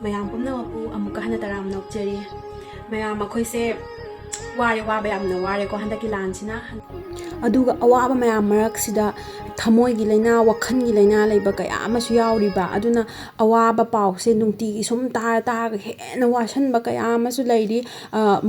ꯃꯌꯥꯝ ꯄꯨꯝꯅꯃꯛꯄꯨ ꯑꯃꯨꯛꯀ ꯍꯟꯅ ꯇꯔꯥꯝꯅ ꯅꯣꯛꯆꯔꯤ ꯃꯌꯥꯝ ꯑꯩꯈꯣꯏꯁꯦ ꯋꯥꯕ ꯌꯥꯝꯅ ꯋꯥꯔꯦꯀꯣ ꯍꯟꯗꯛꯀꯤ ꯂꯥꯟꯁꯤꯅ ꯑꯗꯨꯒ ꯑꯋꯥꯕ ꯃꯌꯥꯝ ꯃꯔꯛꯁꯤꯗ ꯊꯃꯣꯏꯒꯤ ꯂꯩꯅꯥ ꯋꯥꯈꯜꯒꯤ ꯂꯩꯅꯥ ꯂꯩꯕ ꯀꯌా ꯑꯃꯁꯨ ꯌꯥꯎꯔꯤꯕ ꯑꯗꯨꯅ ꯑꯋꯥꯕ ꯄꯥꯎꯁꯦ ꯅꯨꯡꯇꯤꯒꯤ ꯁꯨꯝ ꯇꯥꯔꯒ ꯍꯦꯟꯅ ꯋꯥꯁꯟꯕ ꯀꯌا ꯑꯃꯁꯨ ꯂꯩꯔꯤ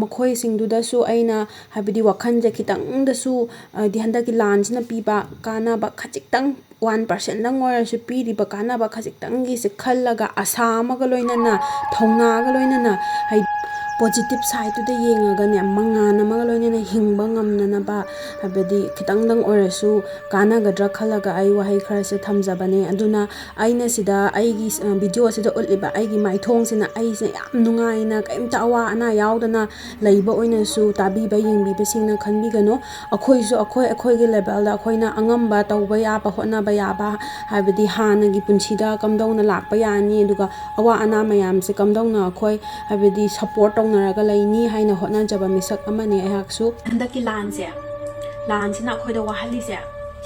ꯃꯈꯣꯏꯁꯤꯡꯗꯨꯗꯁꯨ ꯑꯩꯅ ꯍꯥꯏꯕꯗꯤ ꯋꯥꯈꯜꯁꯦ ꯈꯤꯇꯪꯗꯁꯨ ꯍꯥꯏꯗꯤ ꯍꯟꯗꯛꯀꯤ ꯂꯥꯟꯁꯤꯅ ꯄꯤꯕ ꯀꯥꯟꯅꯕ ꯈꯖꯤꯛꯇꯪ 1%ꯗꯪ ꯑꯣꯏꯔꯁꯨ ꯄꯤꯔꯤꯕ ꯀꯥꯟꯅꯕ ꯈꯖꯤꯛꯇꯪꯒꯤꯁꯦ ꯈꯜꯂꯒ ꯑꯁꯥ ꯑꯃꯒ ꯂꯣꯏꯅꯅ ꯊꯧꯅꯥꯒ ꯂꯣꯏꯅꯅ ꯍꯥꯏꯗꯤ ꯄꯣꯖꯤꯇꯤꯚ ꯁꯥꯏꯠꯇꯨꯗ ꯌꯦꯡꯉꯒꯅꯦ ꯃꯉꯥꯜ ꯑꯃꯒ ꯂꯣꯏꯅꯅ ꯍꯤꯡꯕ ꯉꯝꯅꯅꯕ ꯍꯥꯏꯕꯗꯤ ꯈꯤꯇꯪꯗꯪ ꯑꯣꯏꯔꯁꯨ ꯀꯥꯟꯅꯒꯗ꯭ꯔꯥ ꯈꯜꯂꯒ ꯑꯩ ꯋꯥꯍꯩ ꯈꯔꯁꯦ ꯊꯝꯖꯕꯅꯦ ꯑꯗꯨꯅ ꯑꯩꯅ ꯁꯤꯗ ꯑꯩꯒꯤ ꯚꯤꯗꯤꯑꯣꯁꯤꯗ ꯎꯠꯂꯤꯕ ꯑꯩꯒꯤ ꯃꯥꯏꯊꯣꯡꯁꯤꯅ ꯑꯩꯁꯦ ꯌꯥꯝ ꯅꯨꯡꯉꯥꯏꯅ ꯀꯔꯤꯝꯇ ꯑꯋꯥ ꯑꯅꯥ ꯌꯥꯎꯗꯅ ꯂꯩꯕ ꯑꯣꯏꯅꯁꯨ ꯇꯥꯕꯤꯕ ꯌꯦꯡꯕꯤꯕꯁꯤꯡꯅ ꯈꯟꯕꯤꯒꯅꯨ ꯑꯩꯈꯣꯏꯁꯨ ꯑꯩꯈꯣꯏꯒꯤ ꯂꯦꯚꯦꯜꯗ ꯑꯩꯈꯣꯏꯅ ꯑꯉꯝꯕ ꯇꯧꯕ ꯌꯥꯕ ꯍꯣꯠꯅꯕ ꯌꯥꯕ ꯍꯥꯏꯕꯗꯤ ꯍꯥꯟꯅꯒꯤ ꯄꯨꯟꯁꯤꯗ ꯀꯝꯗꯧꯅ ꯂꯥꯛꯄ ꯌꯥꯅꯤ ꯑꯗꯨꯒ ꯑꯋꯥ ꯑꯅꯥ ꯃꯌꯥꯝꯁꯦ ꯀꯝꯗꯧꯅ ꯑꯩꯈꯣꯏ ꯍꯥꯏꯕꯗꯤ ꯁꯞꯄꯣꯔꯠ ꯇꯧꯅꯔꯒ ꯂꯩꯅꯤ ꯍꯥꯏꯅ ꯍꯣꯠꯅꯖꯕ ꯃꯤꯁꯛ ꯑꯃꯅꯤ ꯑꯩꯍꯥꯛꯁꯨ ꯍꯟꯗꯛꯀꯤ ꯂꯥꯟꯁꯤꯅ ꯑꯩꯈꯣꯏꯗ ꯋꯥꯍꯜꯂꯤꯁꯦ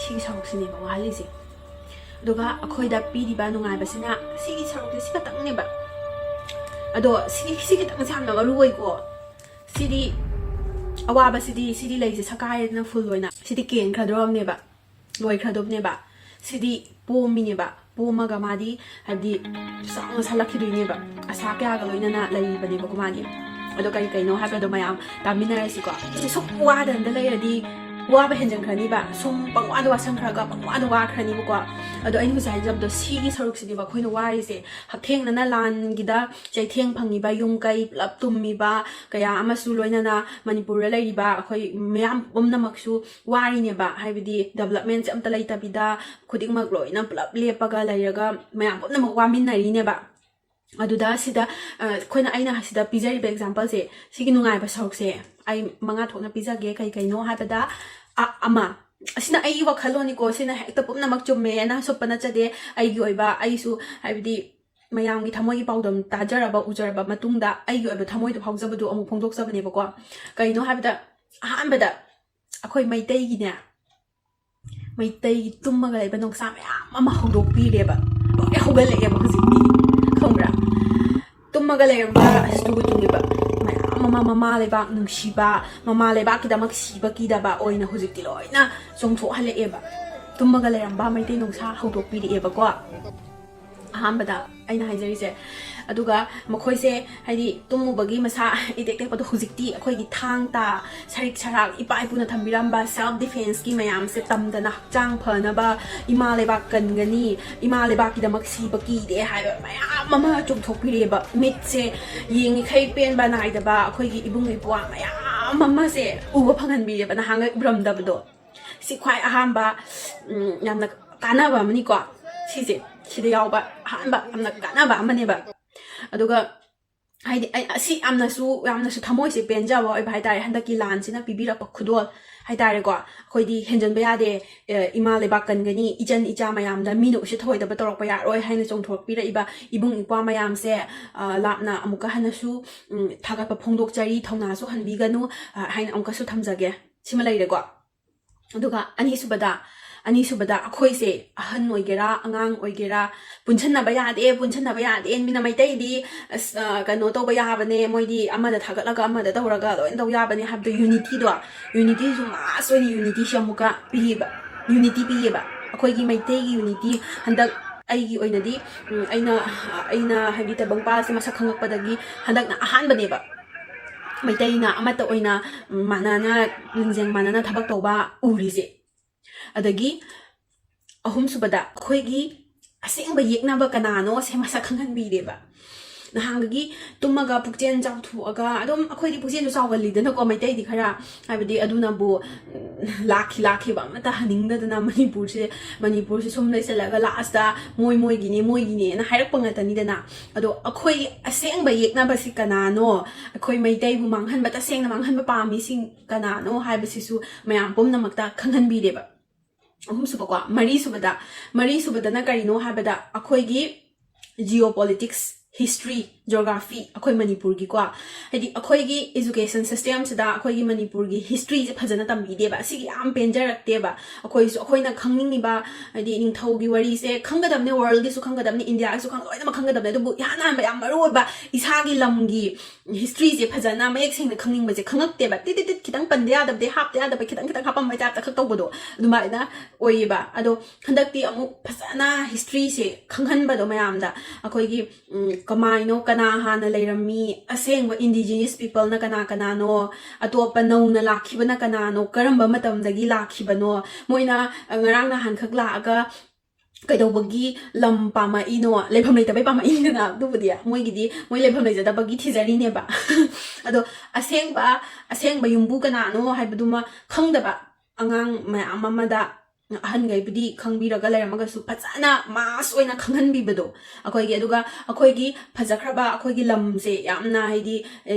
ꯁꯤꯒꯤ ꯁꯔꯨꯛꯁꯤꯅꯦꯕ ꯋꯥꯍꯜꯂꯤꯁꯦ ꯑꯗꯨꯒ ꯑꯩꯈꯣꯏꯗ ꯄꯤꯔꯤꯕ ꯅꯨꯡꯉꯥꯏꯕꯁꯤꯅ ꯁꯤꯒꯤ ꯁꯔꯨꯛꯁꯦ ꯁꯤ ꯈꯛꯇꯪꯅꯦꯕ ꯑꯗꯣ ꯁꯤ ꯈꯤꯇꯪꯁꯦ ꯌꯥꯝꯅ ꯃꯔꯨ ꯑꯣꯏꯀꯣ ꯁꯤꯗꯤ ꯑꯋꯥꯕꯁꯤꯗꯤ ꯂꯩꯁꯦ ꯁꯀꯥꯏꯗꯅ ꯐꯨꯜ ꯑꯣꯏꯅ ꯁꯤꯗꯤ ꯀꯦꯟꯈ꯭ꯔꯗꯧꯔꯕꯅꯦꯕ ꯂꯣꯏꯈ꯭ꯔꯗꯧꯕꯅꯦꯕ ꯁꯤꯗꯤ ꯄꯣꯝꯃꯤꯅꯦꯕ ꯄꯣꯝꯃꯒ ꯃꯥꯗꯤ ꯍꯥꯏꯕꯗꯤ ꯆꯥꯎꯅ ꯁꯜꯂꯛꯈꯤꯗꯣꯏꯅꯦꯕ ꯑꯁꯥ ꯀꯌꯥꯒ ꯂꯣꯏꯅꯅ ꯂꯩꯔꯤꯕꯅꯦꯕꯀꯣ ꯃꯥꯗꯤ ꯑꯗꯣ ꯀꯩꯅꯣ ꯍꯥꯏꯕꯗꯣ ꯃꯌꯥꯝ ꯇꯥꯃꯤꯟꯅꯔꯁꯤꯀꯣ ꯁꯨꯝ ꯋꯥꯗꯅ ꯂꯩꯔꯗꯤ ꯋꯥꯕ ꯍꯦꯟꯖꯟꯈ꯭ꯔꯅꯤꯕ ꯁꯨꯝ ꯄꯪꯋꯥꯗ ꯋꯥꯁꯟꯈ꯭ꯔꯒ ꯄꯪꯋꯥꯗ ꯋꯥꯈ꯭ꯔꯅꯤꯕꯀꯣ ꯑꯗꯣ ꯑꯩꯅ ꯍꯧꯖꯤꯛ ꯍꯥꯏꯖꯕꯗꯣ ꯁꯤꯒꯤ ꯁꯔꯨꯛꯁꯤꯅꯦꯕ ꯑꯩꯈꯣꯏꯅ ꯋꯥꯔꯤꯁꯦ ꯍꯛꯊꯦꯡꯅꯅ ꯂꯥꯟꯒꯤꯗ ꯆꯩꯊꯦꯡ ꯐꯪꯉꯤꯕ ꯌꯨꯝ ꯀꯩ ꯄꯨꯂꯞ ꯇꯨꯝꯃꯤꯕ ꯀꯌా ꯑꯃꯁꯨ ꯂꯣꯏꯅꯅ ꯃꯅꯤꯄꯨꯔꯗ ꯂꯩꯔꯤꯕ ꯑꯩꯈꯣই ꯃꯌꯥꯝ ꯄꯨꯝꯅꯃꯛꯁꯨ ꯋꯥꯔꯤꯅꯦꯕ ꯍꯥꯏꯕꯗꯤ ꯗꯦꯕꯂꯞꯃꯦꯟꯁꯦ ꯑꯝꯇ ꯂꯩꯇꯕꯤꯗ ꯈꯨꯗꯤꯡꯃꯛ ꯂꯣꯏꯅ ꯄꯨꯂꯞ ꯂꯦꯞꯄꯒ ꯂꯩꯔꯒ ꯃꯌꯥꯝ ꯄꯨꯝꯅꯃꯛ ꯋꯥꯃꯤꯟꯅꯔꯤꯅꯦꯕ ꯑꯗꯨꯗ ꯁꯤꯗ ꯑꯩꯅ ꯁꯤꯗ ꯄꯤꯖꯔꯤꯕ ꯑꯦꯛꯖꯥꯝꯄꯜꯁꯦ ꯁꯤꯒꯤ ꯅꯨꯡꯉꯥꯏꯕ ꯁꯔꯨꯛꯁꯦ ꯑꯩ 5 ꯊꯣꯛꯅ ꯄꯤꯖꯒꯦ ꯀꯩꯅꯣ ꯍꯥꯏꯕꯗ ꯑꯃ ꯑꯁꯤꯅ ꯑꯩꯒꯤ ꯋꯥꯈꯜꯂꯣꯟꯅꯤꯀꯣ ꯁꯤꯅ ꯍꯦꯛꯇ ꯄꯨꯝꯅꯃꯛ ꯆꯨꯝꯃꯦꯅ ꯁꯨꯞꯄ ꯅꯠꯆꯗꯦ ꯑꯩꯒꯤ ꯑꯣꯏꯕ ꯑꯩꯁꯨ ꯍꯥꯏꯕꯗꯤ ꯃꯌꯥꯝꯒꯤ ꯊꯃꯣꯏꯒꯤ ꯄꯥꯎꯗꯝ ꯇꯥꯖꯔꯕ ꯎꯖꯔꯕ ꯃꯇꯨꯡꯗ ꯑꯩꯒꯤ ꯑꯣꯏꯕ ꯊꯃꯣꯏꯗ ꯐꯥꯎꯖꯕꯗꯨ ꯑꯃꯨꯛ ꯐꯣꯡꯗꯣꯛꯆꯕꯅꯦꯕꯀꯣ ꯀꯩꯅꯣ ꯍꯥꯏꯕꯗ ꯑꯍꯥꯟꯕꯗ ꯑꯩꯈꯣꯏ ꯃꯩꯇꯩꯒꯤ ꯇꯨꯝꯃꯒ ꯂꯩꯕ ꯅꯨꯡꯁꯥ ꯃꯌꯥꯝ ꯑꯃ ꯍꯧꯗꯣꯛꯄꯤꯔꯦꯕ ꯂꯣꯏ ꯍꯧꯒꯠꯂꯛꯑꯦꯕ ꯍꯧꯖꯤꯛꯇꯤ ꯈꯪꯕ꯭ꯔꯥ ꯇꯨꯝꯃꯒ ꯂꯩꯔꯝꯕ ꯑꯁꯤꯗꯨꯒ ꯃꯌꯥꯝ ꯑꯃ ꯃꯃꯥ ꯂꯩꯕꯥꯛ ꯅꯨꯡꯁꯤꯕ ꯃꯃꯥ ꯂꯩꯕꯥꯛꯀꯤꯗꯃꯛ ꯁꯤꯕ ꯀꯤꯗꯕ ꯑꯣꯏꯅ ꯍꯧꯖꯤꯛꯇꯤ ꯂꯣꯏꯅ ꯆꯣꯡꯊꯣꯛꯍꯜꯂꯛꯑꯦꯕ ꯇꯨꯝꯃꯒ ꯂꯩꯔꯝꯕ ꯃꯩꯇꯩ ꯅꯨꯡꯁꯥ ꯍꯧꯗꯣꯛꯄꯤꯔꯛꯑꯦꯕꯀꯣ ꯑꯍꯥꯟꯕꯗ ꯑꯩꯅ ꯍꯥꯏꯖꯔꯤꯁꯦ ꯑꯗꯨꯒ ꯃꯈꯣꯏꯁꯦ ꯍꯥꯏꯗꯤ ꯇꯨꯝꯃꯨꯕꯒꯤ ꯃꯁꯥ ꯏꯇꯦꯛ ꯇꯦꯛꯄꯗꯣ ꯍꯧꯖꯤꯛꯇꯤ ꯑꯩꯈꯣꯏꯒꯤ ꯊꯥꯡ ꯇꯥ ꯁꯔꯤꯛ ꯁꯔꯥꯛ ꯏꯄꯥ ꯏꯄꯨꯅ ꯊꯝꯕꯤꯔꯝꯕ ꯁꯦꯜꯐ ꯗꯤꯐꯦꯟꯁꯀꯤ ꯃꯌꯥꯝꯁꯦ ꯇꯝꯗꯅ ꯍꯛꯆꯥꯡ ꯐꯅꯕ ꯏꯃꯥ ꯂꯩꯕꯥꯛ ꯀꯟꯒꯅꯤ ꯏꯃꯥ ꯂꯩꯕꯥꯛꯀꯤꯗꯃꯛ ꯁꯤꯕ ꯀꯤꯗꯦ ꯍꯥꯏꯕ ꯃꯌꯥꯝ ꯑꯃ ꯆꯣꯡꯊꯣꯛꯄꯤꯔꯛꯑꯦꯕ ꯃꯤꯠꯁꯦ ꯌꯦꯡꯉꯤꯈꯩ ꯄꯦꯟꯕ ꯅꯥꯏꯗꯕ ꯑꯩꯈꯣꯏꯒꯤ ꯏꯕꯨꯡ ꯏꯄ꯭ꯋꯥ ꯃꯌꯥꯝ ꯑꯃꯁꯦ ꯎꯕ ꯐꯪꯍꯟꯕꯤꯔꯦꯕ ꯅꯍꯥꯟꯒꯩ ꯎꯔꯝꯗꯕꯗꯣ ꯁꯤ ꯈ꯭ꯋꯥꯏ ꯑꯍꯥꯟꯕ ꯌꯥꯝꯅ ꯀꯥꯟꯅꯕ ꯑꯃꯅꯤꯀꯣ ꯁꯤꯗ ꯌꯥꯎꯕ ꯑꯍꯥꯟꯕ ꯌꯥꯝꯅ ꯀꯥꯟꯅꯕ ꯑꯃꯅꯦꯕ ꯑꯗꯨꯒ ꯍꯥꯏꯗꯤ ꯑꯁꯤ ꯌꯥꯝꯅꯁꯨ ꯊꯃꯣꯏꯁꯦ ꯄꯦꯟꯖꯕ ꯑꯣꯏꯕ ꯍꯥꯏꯇꯥꯔꯦ ꯍꯟꯗꯛꯀꯤ ꯂꯥꯟꯁꯤꯅ ꯄꯤꯕꯤꯔꯛꯄ ꯈꯨꯗꯣꯜ ꯍꯥꯏꯇꯥꯔꯦꯀꯣ ꯑꯩꯈꯣꯏꯗꯤ ꯍꯦꯟꯖꯟꯕ ꯌꯥꯗꯦ ꯏꯃꯥ ꯂꯩꯕꯥꯛ ꯀꯟꯒꯅꯤ ꯏꯆꯟ ꯏꯆꯥ ꯃꯌꯥꯝꯗ ꯃꯤꯅ ꯎꯁꯤꯠ ꯊꯑꯣꯏꯗꯕ ꯇꯧꯔꯛꯄ ꯌꯥꯔꯣꯏ ꯍꯥꯏꯅ ꯆꯣꯡꯊꯣꯛꯄꯤꯔꯛꯏꯕ ꯏꯕꯨꯡ ꯏꯄ꯭ꯋꯥ ꯃꯌꯥꯝꯁꯦ ꯂꯥꯞꯅ ꯑꯃꯨꯛꯀ ꯍꯟꯅꯁꯨ ꯊꯥꯒꯠꯄ ꯐꯣꯡꯗꯣꯛꯆꯔꯤ ꯊꯧꯅꯥꯁꯨ ꯍꯟꯕꯤꯒꯅꯨ ꯍꯥꯏꯅ ꯑꯃꯨꯛꯀꯁꯨ ꯊꯝꯖꯒꯦ ꯁꯤꯃ ꯂꯩꯔꯦꯀꯣ ꯑꯗꯨꯒ ꯑꯅꯤꯁꯨꯕꯗ ꯑꯩꯈꯣꯏꯁꯦ ꯑꯍꯟ ꯑꯣꯏꯒꯦꯔꯥ ꯑꯉꯥꯡ ꯑꯣꯏꯒꯦꯔꯥ ꯄꯨꯟꯁꯟꯅꯕ ꯌꯥꯗꯦ ꯃꯤꯅ ꯃꯩꯇꯩꯗꯤ ꯀꯩꯅꯣ ꯇꯧꯕ ꯌꯥꯕꯅꯦ ꯃꯣꯏꯗꯤ ꯑꯃꯗ ꯊꯥꯒꯠꯂꯒ ꯑꯃꯗ ꯇꯧꯔꯒ ꯂꯣꯏꯅ ꯇꯧ ꯌꯥꯕꯅꯦ ꯍꯥꯏꯕꯗꯣ ꯌꯨꯅꯤꯇꯤꯁꯨ ꯃꯥꯁ ꯑꯣꯏꯅ ꯌꯨꯅꯤꯇꯤꯁꯦ ꯑꯃꯨꯛꯀ ꯄꯤꯌꯦꯕ ꯑꯩꯈꯣꯏꯒꯤ ꯃꯩꯇꯩꯒꯤ ꯌꯨꯅꯤꯇꯤ ꯍꯟꯗꯛ ꯑꯩꯒꯤ ꯑꯣꯏꯅꯗꯤ ꯑꯩꯅ ꯍꯥꯏꯕꯗꯤ ꯇꯥꯏꯕꯪꯄꯥꯜꯁꯦ ꯃꯁꯛ ꯈꯪꯉꯛꯄꯗꯒꯤ ꯍꯟꯗꯛꯅ ꯑꯍꯥꯟꯕꯅꯦꯕ ꯃꯩꯇꯩꯅ ꯑꯃꯠꯇ ꯑꯣꯏꯅ ꯃꯥꯟꯅꯅ ꯂꯤꯡꯖꯦꯜ ꯃꯥꯟꯅꯅ ꯊꯕꯛ ꯇꯧꯕ ꯎꯔꯤꯁꯦ ꯑꯗꯒꯤ ꯑꯍꯨꯝꯁꯨꯕꯗ ꯑꯩꯈꯣꯏꯒꯤ ꯑꯁꯦꯡꯕ ꯌꯦꯛꯅꯕ ꯀꯅꯥꯅꯣ ꯁꯦ ꯃꯁꯛ ꯈꯪꯍꯟꯕꯤꯔꯦꯕ ꯅꯍꯥꯟꯒꯤ ꯇꯨꯝꯃꯒ ꯄꯨꯛꯆꯦꯟ ꯆꯥꯎꯊꯣꯛꯑꯒ ꯑꯗꯨꯝ ꯑꯩꯈꯣꯏꯗꯤ ꯄꯨꯛꯆꯦꯟꯁꯨ ꯆꯥꯎꯒꯜꯂꯤꯗꯅꯀꯣ ꯃꯩꯇꯩꯗꯤ ꯈꯔ ꯍꯥꯏꯕꯗꯤ ꯑꯗꯨꯅꯕꯨ ꯂꯥꯛꯈꯤꯕ ꯑꯃꯠꯇ ꯍꯟꯅꯤꯡꯗꯗꯅ ꯃꯅꯤꯄꯨꯔꯁꯦ ꯁꯨꯝ ꯂꯩꯁꯜꯂꯒ ꯂꯥꯁꯇ ꯃꯣꯏꯒꯤꯅꯦꯅ ꯍꯥꯏꯔꯛꯄ ꯉꯥꯛꯇꯅꯤꯗꯅ ꯑꯗꯣ ꯑꯩꯈꯣꯏ ꯑꯁꯦꯡꯕ ꯌꯦꯛꯅꯕꯁꯤ ꯀꯅꯥꯅꯣ ꯑꯩꯈꯣꯏ ꯃꯩꯇꯩꯕꯨ ꯇꯁꯦꯡꯅ ꯃꯥꯡꯍꯟꯕ ꯄꯥꯝꯃꯤꯁꯤꯡ ꯀꯅꯥꯅꯣ ꯍꯥꯏꯕꯁꯤꯁꯨ ꯃꯌꯥꯝ ꯄꯨꯝꯅꯃꯛꯇ ꯈꯪꯍꯟꯕꯤꯔꯦꯕ ꯑꯍꯨꯝꯁꯨꯕꯀꯣ ꯃꯔꯤꯁꯨꯕꯗꯅ ꯀꯔꯤꯅꯣ ꯍꯥꯏꯕꯗ ꯑꯩꯈꯣꯏꯒꯤ ꯖꯤꯑꯣꯄꯣꯂꯤꯇꯤꯛꯁ ꯍꯤꯁꯇ꯭ꯔꯤ geography अखोई मणिपुर की को हदी अखोई की एजुकेशन सिस्टम से दा अखोई की मणिपुर की हिस्ट्री से फजना तंबीदेबा सिगी याम पेंजरक्तेबा अखोई सु अखोइना खंगनिबा हदी निंथौ की वरी से खंगदबने वर्ल्ड की सु खंगदबने इंडिया की सु खंग लोइना खंगदबने दुबु याना याम मरोबा इसागी लमगी हिस्ट्री से फजना मयक सिंग खंगनिंग बजे खंगक्तेबा टिट टिट खितंग पंदे यादबदे हापते यादब खितंग खितंग हापम मै ताप तक तौबदो दुमाइना ओइबा अदो हंदक्ति अमु फजना हिस्ट्री से खंगहनबदो मयामदा अखोई की कमाइनो कना हाना लेरमी असेंग इंडिजिनियस पीपल ना कना कनानो अतोप नौना लाखिबना कनानो Karamba मतमदगी लाखिबनो Moina ngarang na han khak la aga kaidobagi lam pama ino lepham leitabay pama ina dubudia moi gidi moi lepham leijada bagi thizari ne ba ado aseng ba yumbu kana no haibaduma khangdaba angang ma amamada अहन गईबदी खंगबीरगा लेरमगसु फजाना मास ओइना खंगहनबीबदो अखोइगी अदुगा अखोइगी फजखरबा अखोइगी लमसे यामना हाइदी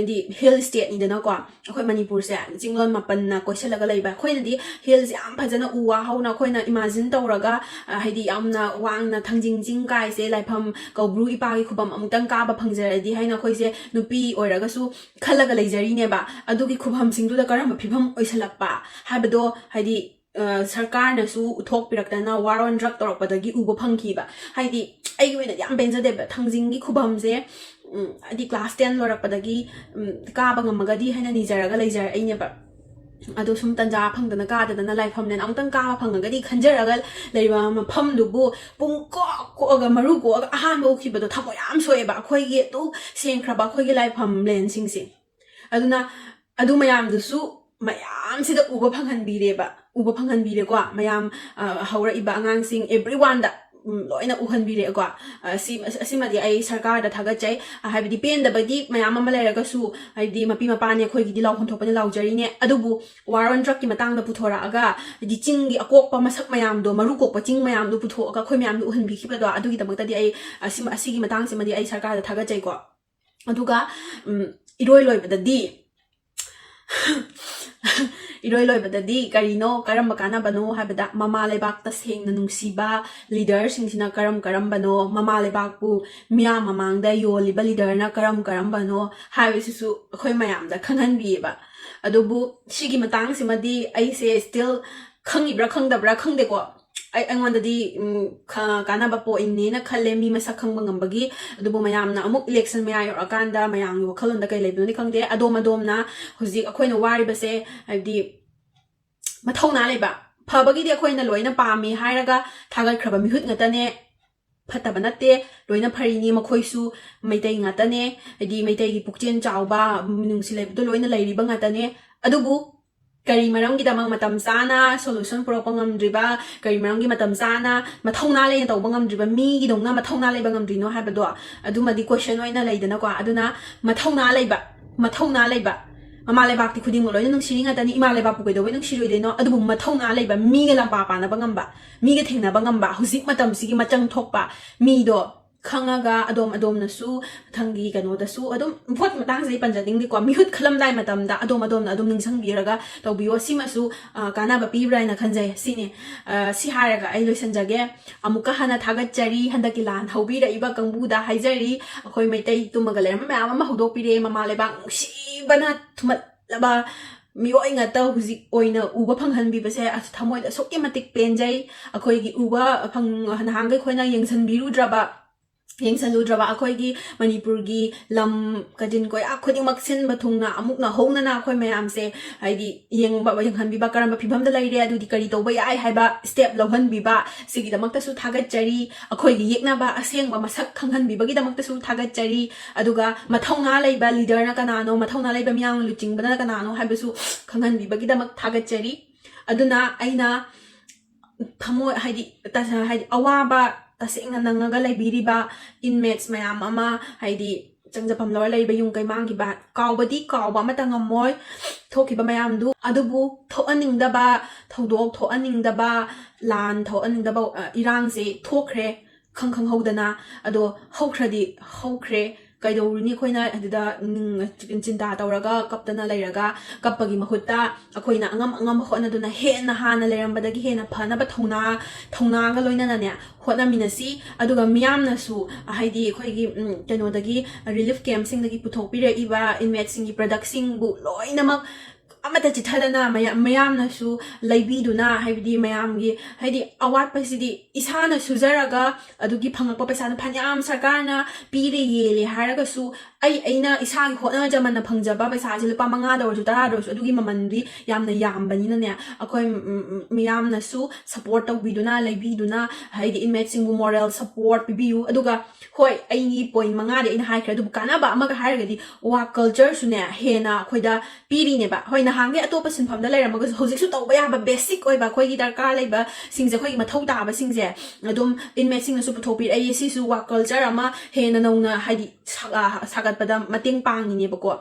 hill state निदनको अखोइ Manipur से चिंगलोन मपन्ना कोइसलगा लेबा अखोइनदी hills याम फजना उवा हाउना अखोइना imagine तौरगा हाइदी यामना वांगना थंजिंग जिंग काइसे लाइफम कौब्रु इपागी खुबम अमुतंग काबा फंगजरदी हाइना अखोइसे नुपी ओइरगसु खलगा लेजरीनेबा अदुगी खुबम सिंगदुदा करम फिभम ओइसलक्पा हाइबदो हाइदी सरकार नसु उथोक पिरक्तना war on drug तौरपदगी उबो फंखीबा हाइदी आइगी vena याम बेंजदेबा थंजिंगी खुबमसे अदि class 10 लोरपदगी काबा ngमगदी हैना निजरगा laser आइनेबा अदो सुम तंजा फंगदना काददना लाइफमने अमुतंग काबा फंगगदी खंजरगा लेबा मफम दुबु पुंको कोगा मरु कोगा अहान ओखिबदो थमो याम सोएबा अखोइगी तो सेंखरबा अखोइगी लाइफम लेन सिंगसे अदुना अदु मयाम दुसु मयाम सिदा उबा फंगहनबीरेबा उबा फंगहनबीरेको मयाम हौरइबा आंगांसिंग एवरीवन दा लोइना उहनबीरेको असिमदि आई सरकार दा थागचै हाइबदि पेंदबदि मयाम अमा लेरगसु हाइबदि मपी मपाने खोइगिदि लाउखन थोपने लाउजरीने अदुबु वार ऑन ड्रग की मतंग दा पुथोरागा दि चिंगी अकोकपा मसक मयाम दो मरु कोकपा चिंग मयाम दो पुथोगा खोइ मयाम दो उहनबिखिबदो अदुगि दमक्तदि आई असिगी मतंग सिमदि आई सरकार दा थागचैको अदुगा इरोय लोइबददि इरोय लोइबददि करिनो करम कानाबनो हाबदा ममा लेबाक तसेंगना नुंसीबा लीडर सिंगसिना करम बनो ममा लेबाकपु मिया ममांगदा योलिबा लीडरना करम बनो हाइबसिसु अखोय मयामदा खंगहनबीबा अदुबु सिगी मतंग सिमदि आइसे स्टिल खंगिब्रा खंगदब्रा खंगदेको अैंगोंददी कानाबा पोइंगनेना खल्ले मी मसक खंगबा ngambagi अदुबु मयामना अमुक इलेक्शन मया योरकांदा मयामगी वखलोंदा कै लेबिनोदि खंगदे अदोमना हुजिक अखोइना वारिबसे हाइबदि मथौना लेबा फबगिदि अखोइना लोइना पामी हाइरगा थागतखरबा मिहुत ngतने फतबा नते लोइना फरिनी मखोइसु मैतै ngतने हाइदि मैतैगी पुक्चेन चावबा मिनुंगसि लेबदो लोइना लैरिबा ngतने अदुबु करी मरमगी दमक मतम चाना सोल्यूशन पुरक्पा ngamdriba करी मरमगी मतम चाना मथौना लेना तौबा ngamdriba मीगी दोंगना मथौना लेबा ngamdrino हाइबदो अदुमदि क्वेश्चन ओइना लेदनाको अदुना मथौना लेबा ममा लेबाक्ति खुदिंग लोइना नुंसिरि ngतनि इमा लेबाकु कैदोबै नुंसिरोइदेनो अदुबु मथौना लेबा मीगा लंपा पानाबा ngamba मीगा थेंनाबा ngamba हुजिक मतम सिगी मचंग थोकपा मीदो खंगागा अदोम नसु थंगी कनोदसु अदोम भोट मतंग जै पंजदिंग को मिहुत खलमदाय मतमदा अदोम अदोम निंसंग बिरगा तौबियो सिमसु कानाबा पिब्राइना खंजै सिने सि हारगा आई लोइसनजगे अमुका हना थागतचरी हंदकी लान हौबिरा इबा कंबुदा हाइजरी अखोय मैतै तुमगा लेरम म्याम अमा हौदोपिरे ममा लेबा सिबना थुमत लबा मियोय ngata हुजिक ओइना उबा फंगहनबीबसे थमोइदा सोके मतिक पेंजै अखोयगी उबा फंग हनहांगै खोइना यंगसनबिरुद्रबा येंसलुद्रबा अखोयगी मणिपुरगी लम कजिन कोय खुदिमक सिनबा थुंगना अमुकना होंगना अखोय मयामसे हाइदि येंगबा यंगहनबीबा करम फिभमदा लैरे अदुदि करी तौबा याय हाइबा स्टेप लौहनबीबा सिगिदमक्तसु थागतचरी अखोयगी येकनाबा असेंगबा मसक खंगहनबीबगी दमक्तसु थागतचरी अदुगा मथौना लैबा लीडरना कनानो मथौना लैबा मियांग लुचिंगबना कनानो हाइबसु खंगहनबीबगी दमक थागतचरी अदुना अइना थमो हाइदि अवाबा तसेंगना नंगगा लेबिरिबा इनमेट्स मयाम अमा हाइदि चंगजफम लवर लेबा युं कैमांगी बा कावबदी कावबा मतंग मोय थोखिबा मयाम दु अदुबु थोअनिंगदबा थौदोक थोअनिंगदबा लान थोअनिंगदबा इरांग से थोखरे खंग हौदना अदो हौखरदी हौखरे ꯀꯩꯗꯧꯔꯨꯅꯤ ꯑꯩꯈꯣꯏꯅ ꯑꯗꯨꯗ ꯆꯤꯟꯇꯥ ꯇꯧꯔꯒ ꯀꯞꯇꯅ ꯂꯩꯔꯒ ꯀꯞꯄꯒꯤ ꯃꯍꯨꯠꯇ ꯑꯩꯈꯣꯏꯅ ꯑꯉꯝꯕ ꯍꯣꯠꯅꯗꯨꯅ ꯍꯦꯟꯅ ꯍꯥꯟꯅ ꯂꯩꯔꯝꯕꯗꯒꯤ ꯍꯦꯟꯅ ꯐꯅꯕ ꯊꯧꯅꯥꯒ ꯂꯣꯏꯅꯅꯅꯦ ꯍꯣꯠꯅꯃꯤꯟꯅꯁꯤ ꯑꯗꯨꯒ ꯃꯤꯌꯥꯝꯅꯁꯨ ꯍꯥꯏꯗꯤ ꯑꯩꯈꯣꯏꯒꯤ ꯀꯩꯅꯣꯗꯒꯤ ꯔꯤꯂꯤꯐ ꯀꯦꯝꯞꯁꯤꯡꯗꯒꯤ ꯄꯨꯊꯣꯛꯄꯤꯔꯛꯏꯕ ꯏꯟꯃꯦꯠꯁꯤꯡꯒꯤ ꯄ꯭ꯔꯗꯛꯁꯤꯡꯕꯨ ꯂꯣꯏꯅꯃꯛ ꯑꯃꯠꯇ ꯆꯤꯊꯗꯅ ꯃꯌꯥꯝꯅꯁꯨ ꯂꯩꯕꯤꯗꯨꯅ ꯍꯥꯏꯕꯗꯤ ꯃꯌꯥꯝꯒꯤ ꯍꯥꯏꯗꯤ ꯑꯋꯥꯠꯄꯁꯤꯗꯤ ꯏꯁꯥꯅ ꯁꯨꯖꯔꯒ ꯑꯗꯨꯒꯤ ꯐꯪꯉꯛꯄ ꯄꯩꯁꯥꯅ ꯐꯅꯌꯥꯝ ꯁꯔꯀꯥꯔꯅ ꯄꯤꯔꯦ ꯌꯦꯜꯂꯦ ꯍꯥꯏꯔꯒꯁꯨ ꯑꯩꯅ ꯏꯁꯥꯒꯤ ꯍꯣꯠꯅꯖꯃꯟꯅ ꯐꯪꯖꯕ ꯄꯩꯁꯥꯁꯦ ꯂꯨꯄꯥ 5ꯗ ꯑꯣꯏꯔꯁꯨ 10ꯗ ꯑꯣꯏꯔꯁꯨ ꯑꯗꯨꯒꯤ ꯃꯃꯜꯗꯤ ꯌꯥꯝꯅ ꯌꯥꯝꯕꯅꯤꯅꯅꯦ ꯑꯩꯈꯣꯏ ꯃꯤꯌꯥꯝꯅꯁꯨ ꯁꯞꯄꯣꯔꯠ ꯇꯧꯕꯤꯗꯨꯅ ꯂꯩꯕꯤꯗꯨꯅ ꯍꯥꯏꯗꯤ ꯏꯟꯃꯦꯠꯁꯤꯡꯕꯨ ꯃꯣꯔꯦꯜ ꯁꯞꯄꯣꯔꯠ ꯄꯤꯕꯤꯌꯨ ꯑꯗꯨꯒ ꯍꯣꯏ ꯑꯩꯒꯤ ꯄꯣꯏꯟ 5ꯗꯤ ꯑꯩꯅ ꯍꯥꯏꯈ꯭ꯔꯦ ꯑꯗꯨꯕꯨ ꯀꯥꯟꯅꯕ ꯑꯃꯒ ꯍꯥꯏꯔꯒꯗꯤ ꯋꯥꯔꯛ ꯀꯜꯆꯔꯁꯨꯅꯦ ꯍꯦꯟꯅ ꯑꯩꯈꯣꯏꯗ ꯄꯤꯔꯤꯅꯦꯕ ꯍꯣꯏ ꯅꯍꯥꯟꯒꯩ ꯑꯇꯣꯞꯄ ꯁꯤꯟꯐꯝꯗ ꯂꯩꯔꯝꯃꯒꯁꯨ ꯍꯧꯖꯤꯛꯁꯨ ꯇꯧꯕ ꯌꯥꯕ ꯕꯦꯁꯤꯛ ꯑꯣꯏꯕ ꯑꯩꯈꯣꯏꯒꯤ ꯗꯔꯀꯥꯔ ꯂꯩꯕ ꯁꯤꯡꯁꯦ ꯑꯩꯈꯣꯏꯒꯤ ꯃꯊꯧ ꯇꯥꯕꯁꯤꯡꯁꯦ ꯑꯗꯨꯝ ꯏꯟꯃꯦꯠꯁꯤꯡꯅꯁꯨ ꯄꯨꯊꯣꯛꯄꯤꯔꯛꯏ ꯁꯤꯁꯨ ꯋꯥꯔꯛ ꯀꯜꯆꯔ ꯑꯃ ꯍꯦꯟꯅ ꯅꯧꯅ ꯍꯥꯏꯗꯤ ꯁꯥꯒꯠꯄꯗ ꯃꯇꯦꯡ ꯄꯥꯡꯉꯤꯅꯦꯕꯀꯣ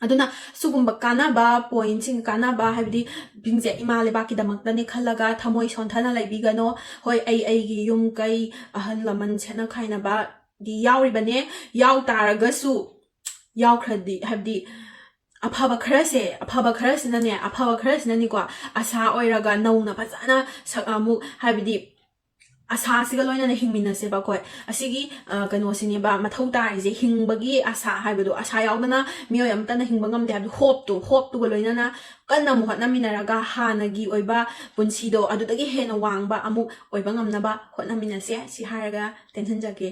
ꯑꯗꯨꯅ ꯁꯤꯒꯨꯝꯕ ꯀꯥꯟꯅꯕ ꯄꯣꯏꯟꯠꯁꯤꯡ ꯀꯥꯟꯅꯕ ꯍꯥꯏꯕꯗꯤ ꯁꯤꯡꯁꯦ ꯏꯃꯥ ꯂꯩꯕꯥꯛꯀꯤꯗꯃꯛꯇꯅꯤ ꯈꯜꯂꯒ ꯊꯃꯣꯏ ꯁꯣꯟꯊꯅ ꯂꯩꯕꯤꯒꯅꯣ ꯍꯣꯏ ꯑꯩꯒꯤ ꯌꯨꯝ ꯀꯩ ꯑꯍꯜ ꯂꯃꯟ ꯁꯦꯠꯅ ꯈꯥꯏꯅꯕꯗꯤ ꯌꯥꯎꯔꯤꯕꯅꯦ ꯌꯥꯎ ꯇꯥꯔꯒꯁꯨ ꯌꯥꯎꯈ꯭ꯔꯗꯤ ꯍꯥꯏꯕꯗꯤ ꯑꯐꯕ ꯈꯔꯁꯤꯅꯅꯤꯀꯣ ꯑꯁꯥ ꯑꯣꯏꯔꯒ ꯅꯧꯅ ꯐꯖꯅ ꯑꯃꯨꯛ ꯍꯥꯏꯕꯗꯤ ꯑꯁꯥꯁꯤꯒ ꯂꯣꯏꯅꯅ ꯍꯤꯡꯃꯤꯟꯅꯁꯦꯕ ꯑꯩꯈꯣꯏ ꯑꯁꯤꯒꯤ ꯀꯩꯅꯣꯁꯤꯅꯦꯕ ꯃꯊꯧ ꯇꯥꯔꯤꯁꯦ ꯍꯤꯡꯕꯒꯤ ꯑꯁꯥ ꯍꯥꯏꯕꯗꯣ ꯑꯁꯥ ꯌꯥꯎꯗꯅ ꯃꯤꯑꯣꯏ ꯑꯃꯇꯅ ꯍꯤꯡꯕ ꯉꯝꯗꯦ ꯍꯥꯏꯕꯗꯣ ꯍꯣꯞꯇꯨꯒ ꯂꯣꯏꯅꯅ ꯀꯟꯅ ꯑꯃꯨꯛ ꯍꯣꯠꯅꯃꯤꯟꯅꯔꯒ ꯍꯥꯟꯅꯒꯤ ꯑꯣꯏꯕ ꯄꯨꯟꯁꯤꯗꯣ ꯑꯗꯨꯗꯒꯤ ꯍꯦꯟꯅ ꯋꯥꯡꯕ ꯑꯃꯨꯛ ꯑꯣꯏꯕ ꯉꯝꯅꯕ ꯍꯣꯠꯅꯃꯤꯟꯅꯁꯦ ꯁꯤ ꯍꯥꯏꯔꯒ ꯇꯦꯟꯁꯤꯟꯖꯒꯦ